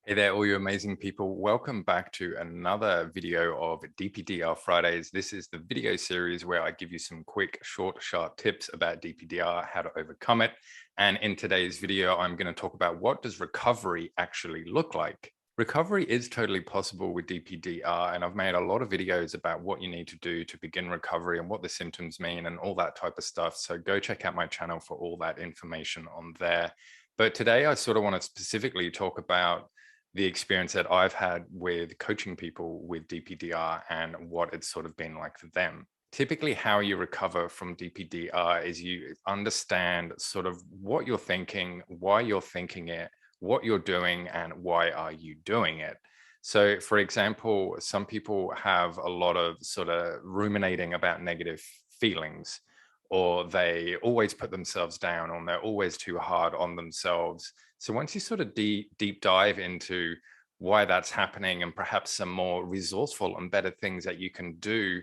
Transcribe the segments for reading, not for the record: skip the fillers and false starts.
Hey there, all you amazing people. Welcome back to another video of DPDR Fridays. This is the video series where I give you some quick, short, sharp tips about DPDR, how to overcome it. And in today's video, I'm going to talk about what does recovery actually look like. Recovery is totally possible with DPDR, and I've made a lot of videos about what you need to do to begin recovery and what the symptoms mean and all that type of stuff. So go check out my channel for all that information on there. But today I sort of want to specifically talk about the experience that I've had with coaching people with DPDR and what it's sort of been like for them. Typically, how you recover from DPDR is you understand sort of what you're thinking, why you're thinking it, what you're doing, and why are you doing it. So, for example, some people have a lot of sort of ruminating about negative feelings, or they always put themselves down, or they're always too hard on themselves. So once you sort of deep dive into why that's happening and perhaps some more resourceful and better things that you can do,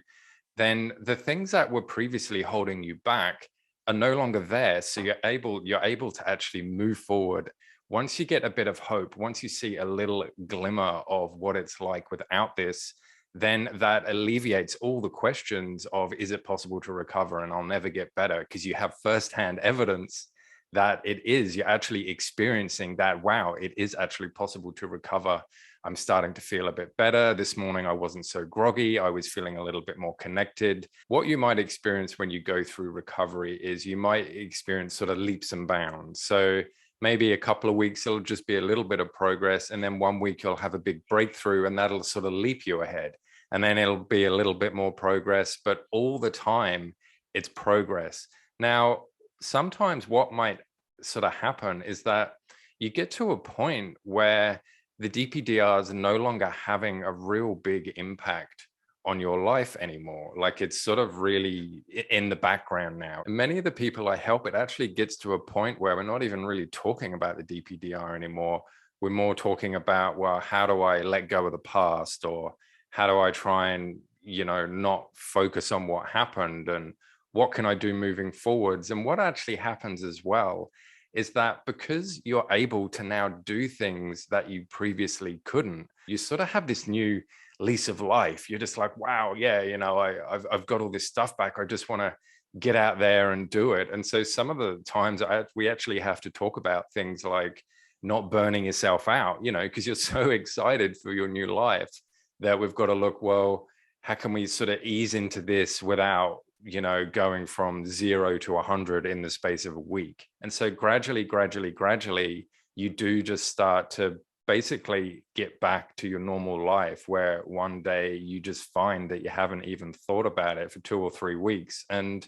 then the things that were previously holding you back are no longer there. So you're able to actually move forward. Once you get a bit of hope, once you see a little glimmer of what it's like without this, then that alleviates all the questions of, is it possible to recover and I'll never get better? Because you have firsthand evidence that it is. You're actually experiencing that, wow, it is actually possible to recover. I'm starting to feel a bit better. This morning, I wasn't so groggy. I was feeling a little bit more connected. What you might experience when you go through recovery is you might experience sort of leaps and bounds. So maybe a couple of weeks, it'll just be a little bit of progress. And then one week you'll have a big breakthrough and that'll sort of leap you ahead. And then it'll be a little bit more progress, but all the time it's progress. Now, sometimes what might sort of happen is that you get to a point where the DPDRs are no longer having a real big impact on your life anymore. Like it's sort of really in the background now. And many of the people I help, it actually gets to a point where we're not even really talking about the DPDR anymore. We're more talking about, well, how do I let go of the past, or how do I try and, not focus on what happened, and what can I do moving forwards? And what actually happens as well is that because you're able to now do things that you previously couldn't, you sort of have this new lease of life. You're just like, wow, yeah, I've got all this stuff back. I just want to get out there and do it. And so some of the times we actually have to talk about things like not burning yourself out, because you're so excited for your new life that we've got to look, well, how can we sort of ease into this without going from 0 to 100 in the space of a week? And so gradually, you do just start to basically get back to your normal life, where one day you just find that you haven't even thought about it for 2 or 3 weeks. And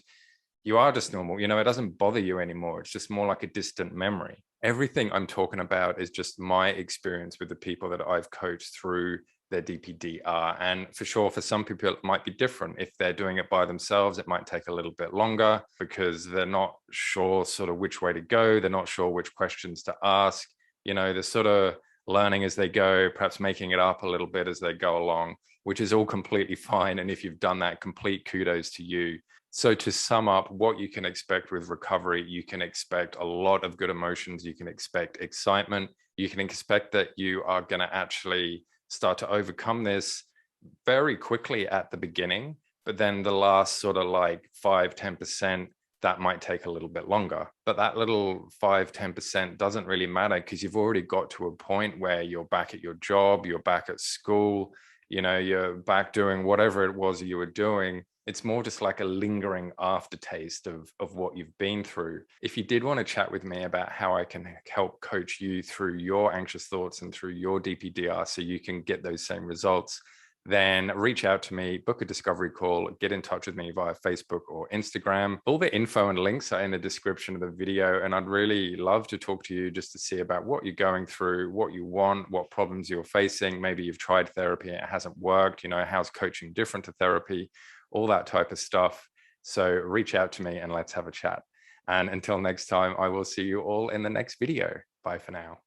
you are just normal. It doesn't bother you anymore. It's just more like a distant memory. Everything I'm talking about is just my experience with the people that I've coached through their DPDR. And for sure, for some people, it might be different. If they're doing it by themselves, it might take a little bit longer because they're not sure sort of which way to go. They're not sure which questions to ask. They're sort of learning as they go, perhaps making it up a little bit as they go along, which is all completely fine. And if you've done that, complete kudos to you. So to sum up what you can expect with recovery, you can expect a lot of good emotions. You can expect excitement. You can expect that you are going to actually start to overcome this very quickly at the beginning, but then the last sort of like 5–10%, that might take a little bit longer. But that little 5–10% doesn't really matter because you've already got to a point where you're back at your job, you're back at school, you're back doing whatever it was you were doing. It's more just like a lingering aftertaste of what you've been through. If you did want to chat with me about how I can help coach you through your anxious thoughts and through your DPDR so you can get those same results, then reach out to me, book a discovery call, get in touch with me via Facebook or Instagram. All the info and links are in the description of the video. And I'd really love to talk to you just to see about what you're going through, what you want, what problems you're facing. Maybe you've tried therapy and it hasn't worked. How's coaching different to therapy? All that type of stuff. So reach out to me and let's have a chat. And until next time, I will see you all in the next video. Bye for now.